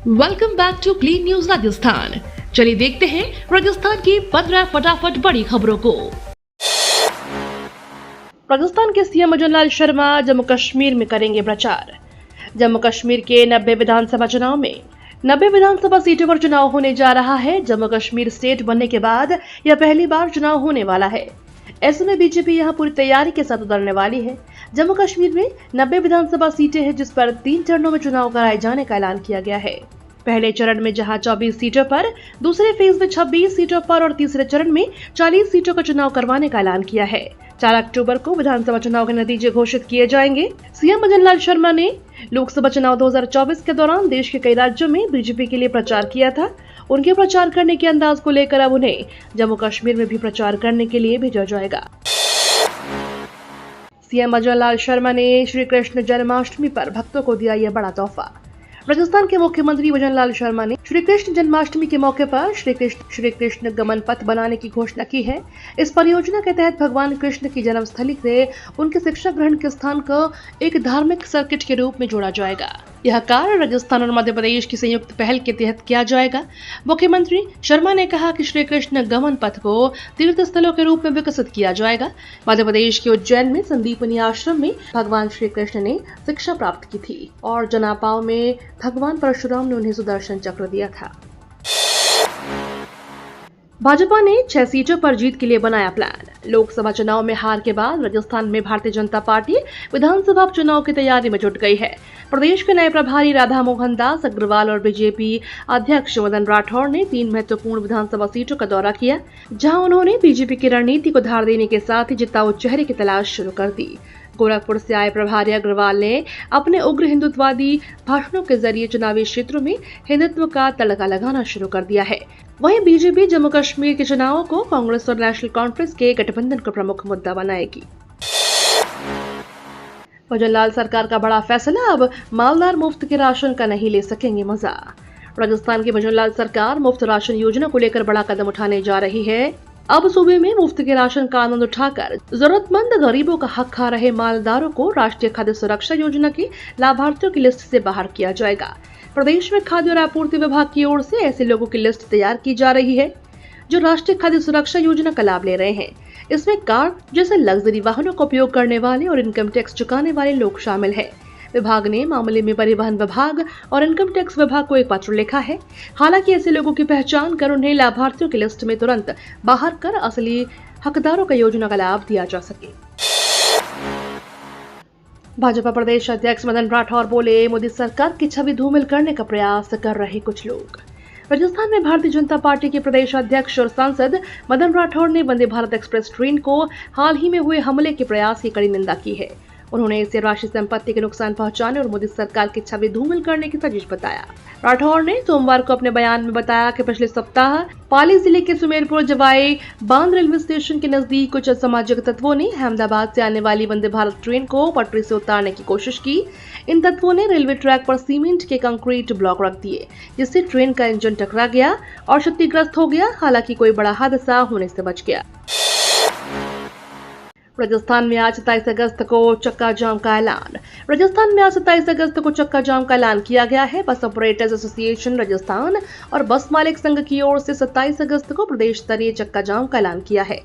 Welcome back to clean news Rajasthan. चलिए देखते हैं राजस्थान की 15 फटाफट बड़ी खबरों को। राजस्थान के सीएम भजन लाल शर्मा जम्मू कश्मीर में करेंगे प्रचार। जम्मू कश्मीर के 90 विधानसभा चुनाव में 90 विधानसभा सीटों पर चुनाव होने जा रहा है। जम्मू कश्मीर स्टेट बनने के बाद यह पहली बार चुनाव होने वाला है। ऐसे में बीजेपी यहां पूरी तैयारी के साथ उतरने वाली है। जम्मू कश्मीर में 90 विधानसभा सीटें हैं, जिस पर 3 चरणों में चुनाव कराए जाने का ऐलान किया गया है। पहले चरण में जहां 24 सीटों पर, दूसरे फेज में 26 सीटों पर और तीसरे चरण में 40 सीटों का चुनाव करवाने का ऐलान किया है। 4 अक्टूबर को विधानसभा चुनाव के नतीजे घोषित किए जाएंगे। सीएम भजन लाल शर्मा ने लोकसभा चुनाव 2024 के दौरान देश के कई राज्यों में बीजेपी के लिए प्रचार किया था। उनके प्रचार करने के अंदाज को लेकर अब उन्हें जम्मू कश्मीर में भी प्रचार करने के लिए भेजा जाएगा। सीएम भजन लाल शर्मा ने श्री कृष्ण जन्माष्टमी पर भक्तों को दिया यह बड़ा तोहफा। राजस्थान के मुख्यमंत्री भजन लाल शर्मा ने श्री कृष्ण जन्माष्टमी के मौके पर श्री कृष्ण गमन पथ बनाने की घोषणा की है। इस परियोजना के तहत भगवान कृष्ण की जन्मस्थली से उनके शिक्षा ग्रहण के स्थान को एक धार्मिक सर्किट के रूप में जोड़ा जाएगा। यह कार्य राजस्थान और मध्य प्रदेश की संयुक्त पहल के तहत किया जाएगा। मुख्यमंत्री शर्मा ने कहा कि श्री कृष्ण गमन पथ को तीर्थ स्थलों के रूप में विकसित किया जाएगा। मध्य प्रदेश के उज्जैन में संदीपनी आश्रम में भगवान श्री कृष्ण ने शिक्षा प्राप्त की थी और जनापाव में भगवान परशुराम ने उन्हें सुदर्शन चक्र दिया था। भाजपा ने 6 सीटों पर जीत के लिए बनाया प्लान। लोकसभा चुनाव में हार के बाद राजस्थान में भारतीय जनता पार्टी विधानसभा चुनाव की तैयारी में जुट गई है। प्रदेश के नए प्रभारी राधा मोहन दास अग्रवाल और बीजेपी अध्यक्ष मदन राठौड़ ने 3 महत्वपूर्ण विधानसभा सीटों का दौरा किया, जहां उन्होंने बीजेपी की रणनीति को धार देने के साथ ही जिताऊ चेहरे की तलाश शुरू कर दी। गोरखपुर से आए प्रभारी अग्रवाल ने अपने उग्र हिंदुत्ववादी भाषणों के जरिए चुनावी क्षेत्रों में हिंदुत्व का तड़का लगाना शुरू कर दिया है। वहीं बीजेपी जम्मू कश्मीर के चुनावों को कांग्रेस और नेशनल कॉन्फ्रेंस के गठबंधन को प्रमुख मुद्दा बनाएगी। भजन लाल सरकार का बड़ा फैसला, अब मालदार मुफ्त के राशन का नहीं ले सकेंगे मजा। राजस्थान की भजन लाल सरकार मुफ्त राशन योजना को लेकर बड़ा कदम उठाने जा रही है। अब सूबे में मुफ्त के राशन का आनंद उठाकर जरूरतमंद गरीबों का हक खा रहे मालदारों को राष्ट्रीय खाद्य सुरक्षा योजना के लाभार्थियों की लिस्ट से बाहर किया जाएगा। प्रदेश में खाद्य और आपूर्ति विभाग की ओर से ऐसे लोगों की लिस्ट तैयार की जा रही है जो राष्ट्रीय खाद्य सुरक्षा योजना का लाभ ले रहे हैं। इसमें कार जैसे लग्जरी वाहनों का उपयोग करने वाले और इनकम टैक्स चुकाने वाले लोग शामिल हैं। विभाग ने मामले में परिवहन विभाग और इनकम टैक्स विभाग को एक पत्र लिखा है। हालांकि ऐसे लोगों की पहचान कर उन्हें लाभार्थियों की लिस्ट में तुरंत बाहर कर असली हकदारों का योजना का लाभ दिया जा सके। भाजपा प्रदेश अध्यक्ष मदन राठौर बोले, मोदी सरकार की छवि धूमिल करने का प्रयास कर रहे कुछ लोग। राजस्थान में भारतीय जनता पार्टी के प्रदेश अध्यक्ष और सांसद मदन राठौर ने वंदे भारत एक्सप्रेस ट्रेन को हाल ही में हुए हमले के प्रयास की कड़ी निंदा की है। उन्होंने इसे राष्ट्रीय संपत्ति के नुकसान पहुंचाने और मोदी सरकार की छवि धूमिल करने की साजिश बताया। राठौर ने सोमवार को अपने बयान में बताया कि पिछले सप्ताह पाली जिले के सुमेरपुर जवाई बांध रेलवे स्टेशन के नजदीक कुछ असामाजिक तत्वों ने अहमदाबाद से आने वाली वंदे भारत ट्रेन को पटरी से उतारने की कोशिश की। इन तत्वों ने रेलवे ट्रैक पर सीमेंट के कंक्रीट ब्लॉक रख दिए, जिससे ट्रेन का इंजन टकरा गया और क्षतिग्रस्त हो गया। हालांकि कोई बड़ा हादसा होने से बच गया। राजस्थान में आज 27 अगस्त को चक्का जाम का ऐलान। राजस्थान में आज 27 अगस्त को चक्का जाम का ऐलान किया गया है। बस ऑपरेटर्स एसोसिएशन राजस्थान और बस मालिक संघ की ओर से 27 अगस्त को प्रदेश स्तरीय चक्का जाम का ऐलान किया है।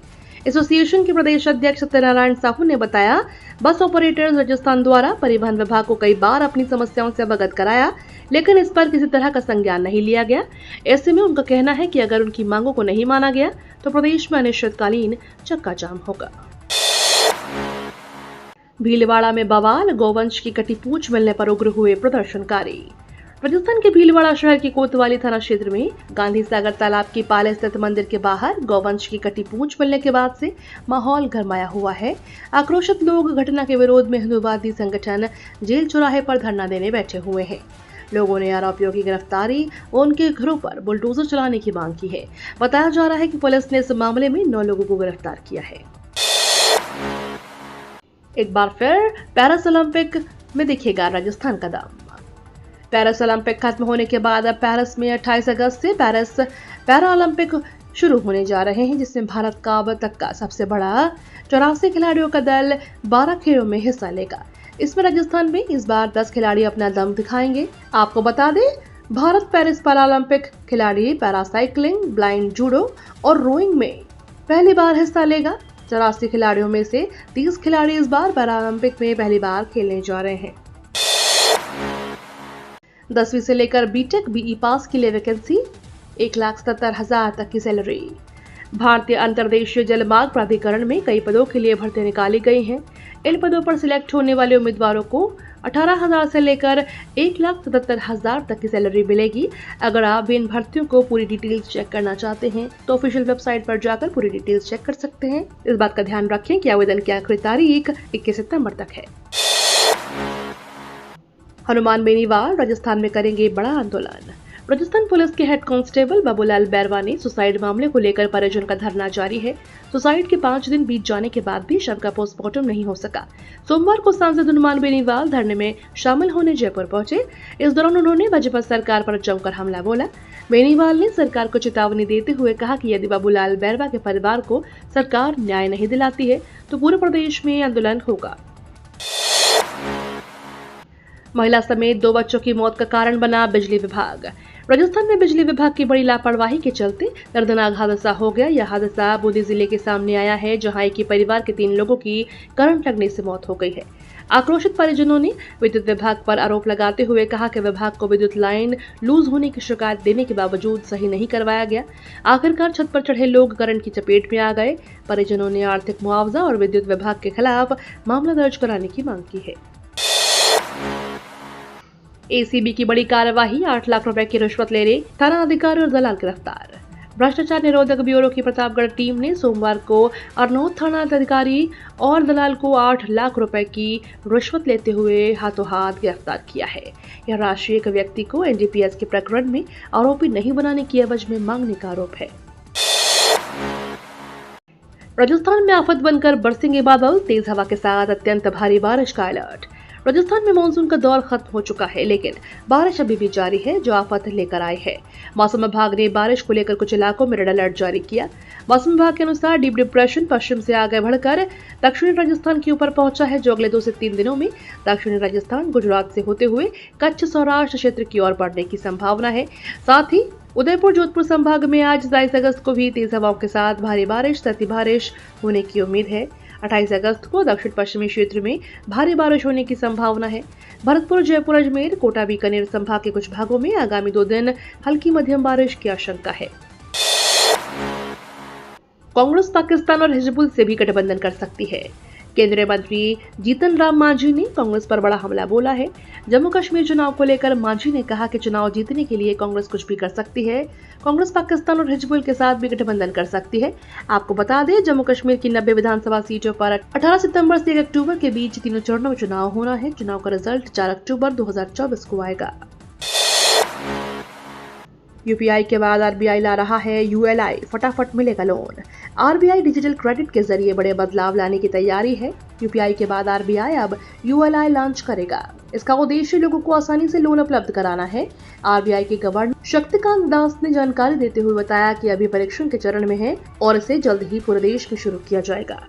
एसोसिएशन के प्रदेश अध्यक्ष सत्यनारायण साहू ने बताया, बस ऑपरेटर्स राजस्थान द्वारा परिवहन विभाग को कई बार अपनी समस्याओं से अवगत कराया, लेकिन इस पर किसी तरह का संज्ञान नहीं लिया गया। ऐसे में उनका कहना है कि अगर उनकी मांगों को नहीं माना गया तो प्रदेश में अनिश्चितकालीन चक्का जाम होगा। भीलवाड़ा में बवाल, गौवंश की कटी पूंछ मिलने पर उग्र हुए प्रदर्शनकारी। राजस्थान के भीलवाड़ा शहर के कोतवाली थाना क्षेत्र में गांधी सागर तालाब की पाले स्थित मंदिर के बाहर गौवंश की कटी पूंछ मिलने के बाद से माहौल गरमाया हुआ है। आक्रोशित लोग घटना के विरोध में हिंदुवादी संगठन जेल चौराहे पर धरना देने बैठे हुए हैं। लोगों ने आरोपियों की गिरफ्तारी और उनके घरों पर बुलडोजर चलाने की मांग की है। बताया जा रहा है कि पुलिस ने इस मामले में 9 लोगों को गिरफ्तार किया है। एक बार फिर पेरिस ओलंपिक में दिखेगा राजस्थान का दम। पेरिस ओलंपिक खत्म होने के बाद अब पेरिस में 28 अगस्त से पेरिस पैरा ओलंपिक शुरू होने जा रहे हैं, जिसमें भारत का अब तक का सबसे बड़ा 84 खिलाड़ियों का दल 12 खेलों में हिस्सा लेगा। इसमें राजस्थान में इस बार 10 खिलाड़ी अपना दम दिखाएंगे। आपको बता दें, भारत पेरिस पैरालंपिक खिलाड़ी पैरासाइक्लिंग, ब्लाइंड जूडो और रोइंग में पहली बार हिस्सा लेगा। 84 खिलाड़ियों में से 30 खिलाड़ी इस बार पैरालंपिक में पहली बार खेलने जा रहे हैं। 10वीं से लेकर बीटेक बीई पास के लिए वैकेंसी, 1,77,000 तक की सैलरी। भारतीय अंतर्देशीय जलमार्ग प्राधिकरण में कई पदों के लिए भर्ती निकाली गई हैं। इन पदों पर सिलेक्ट होने वाले उम्मीदवारों को 18,000 से लेकर 1,77,000 तक की सैलरी मिलेगी। अगर आप इन भर्तियों को पूरी डिटेल्स चेक करना चाहते हैं तो ऑफिशियल वेबसाइट पर जाकर पूरी डिटेल्स चेक कर सकते हैं। इस बात का ध्यान रखें कि आवेदन की आखिरी तारीख 21 सितंबर तक है। हनुमान बेनीवाल राजस्थान में करेंगे बड़ा आंदोलन। राजस्थान पुलिस के हेड कांस्टेबल बाबूलाल बैरवा ने सुसाइड मामले को लेकर परिजन का धरना जारी है। सुसाइड के 5 दिन बीत जाने के बाद भी शव का पोस्टमार्टम नहीं हो सका। सोमवार को सांसद हनुमान बेनीवाल धरने में शामिल होने जयपुर पहुंचे। इस दौरान उन्होंने भाजपा सरकार पर जमकर हमला बोला। बेनीवाल ने सरकार को चेतावनी देते हुए कहा कि यदि बाबूलाल बैरवा के परिवार को सरकार न्याय नहीं दिलाती है तो पूरे प्रदेश में आंदोलन होगा। महिला समेत 2 बच्चों की मौत का कारण बना बिजली विभाग। राजस्थान में बिजली विभाग की बड़ी लापरवाही के चलते दर्दनाक हादसा हो गया। यह हादसा बूंदी जिले के सामने आया है, जहां एक ही परिवार के 3 लोगों की करंट लगने से मौत हो गई है। आक्रोशित परिजनों ने विद्युत विभाग पर आरोप लगाते हुए कहा कि विभाग को विद्युत लाइन लूज होने की शिकायत देने के बावजूद सही नहीं करवाया गया। आखिरकार छत पर चढ़े लोग करंट की चपेट में आ गए। परिजनों ने आर्थिक मुआवजा और विद्युत विभाग के खिलाफ मामला दर्ज कराने की मांग की है। एसीबी की बड़ी कार्यवाही, 8 लाख रुपए की रिश्वत ले रहे थाना अधिकारी और दलाल गिरफ्तार। भ्रष्टाचार निरोधक ब्यूरो की प्रतापगढ़ टीम ने सोमवार को अरनौद थाना अधिकारी और दलाल को 8 लाख रुपए की रिश्वत लेते हुए हाथों हाथ गिरफ्तार किया है। यह राशि एक व्यक्ति को एनडीपीएस के प्रकरण में आरोपी नहीं बनाने की एवज में मांगने का आरोप है। राजस्थान में आफत बनकर बरसेंगे बादल, तेज हवा के साथ अत्यंत भारी बारिश का अलर्ट। राजस्थान में मानसून का दौर खत्म हो चुका है, लेकिन बारिश अभी भी जारी है, जो आफत लेकर आई है। मौसम विभाग ने बारिश को लेकर कुछ इलाकों में रेड अलर्ट जारी किया। मौसम विभाग के अनुसार डीप डिप्रेशन पश्चिम से आगे बढ़कर दक्षिणी राजस्थान के ऊपर पहुंचा है, जो अगले 2 से 3 दिनों में दक्षिणी राजस्थान, गुजरात से होते हुए कच्छ सौराष्ट्र क्षेत्र की ओर बढ़ने की संभावना है। साथ ही उदयपुर जोधपुर संभाग में आज 22 अगस्त को भी तेज हवाओं के साथ भारी बारिश से अति बारिश होने की उम्मीद है। 28 अगस्त को दक्षिण पश्चिमी क्षेत्र में भारी बारिश होने की संभावना है। भरतपुर, जयपुर, अजमेर, कोटा, बीकानेर संभाग के कुछ भागों में आगामी 2 दिन हल्की मध्यम बारिश की आशंका है। कांग्रेस पाकिस्तान और हिजबुल से भी गठबंधन कर सकती है। केंद्रीय मंत्री जीतन राम मांझी ने कांग्रेस पर बड़ा हमला बोला है। जम्मू कश्मीर चुनाव को लेकर मांझी ने कहा कि चुनाव जीतने के लिए कांग्रेस कुछ भी कर सकती है। कांग्रेस पाकिस्तान और हिजबुल के साथ भी गठबंधन कर सकती है। आपको बता दें, जम्मू कश्मीर की 90 विधानसभा सीटों पर 18 सितंबर से 1 अक्टूबर के बीच 3 चरणों में चुनाव होना है। चुनाव का रिजल्ट 4 अक्टूबर 2024 को आएगा। यूपीआई के बाद आरबीआई ला रहा है यूएलआई, फटाफट मिलेगा लोन। आरबीआई डिजिटल क्रेडिट के जरिए बड़े बदलाव लाने की तैयारी है। यूपीआई के बाद आरबीआई अब यूएलआई लॉन्च करेगा। इसका उद्देश्य लोगों को आसानी से लोन उपलब्ध कराना है। आरबीआई के गवर्नर शक्तिकांत दास ने जानकारी देते हुए बताया कि अभी परीक्षण के चरण में है और इसे जल्द ही पूरे देश में शुरू किया जाएगा।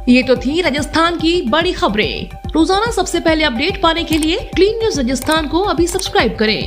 ये तो थी राजस्थान की बड़ी खबरें। रोजाना सबसे पहले अपडेट पाने के लिए क्लीन न्यूज राजस्थान को अभी सब्सक्राइब करें।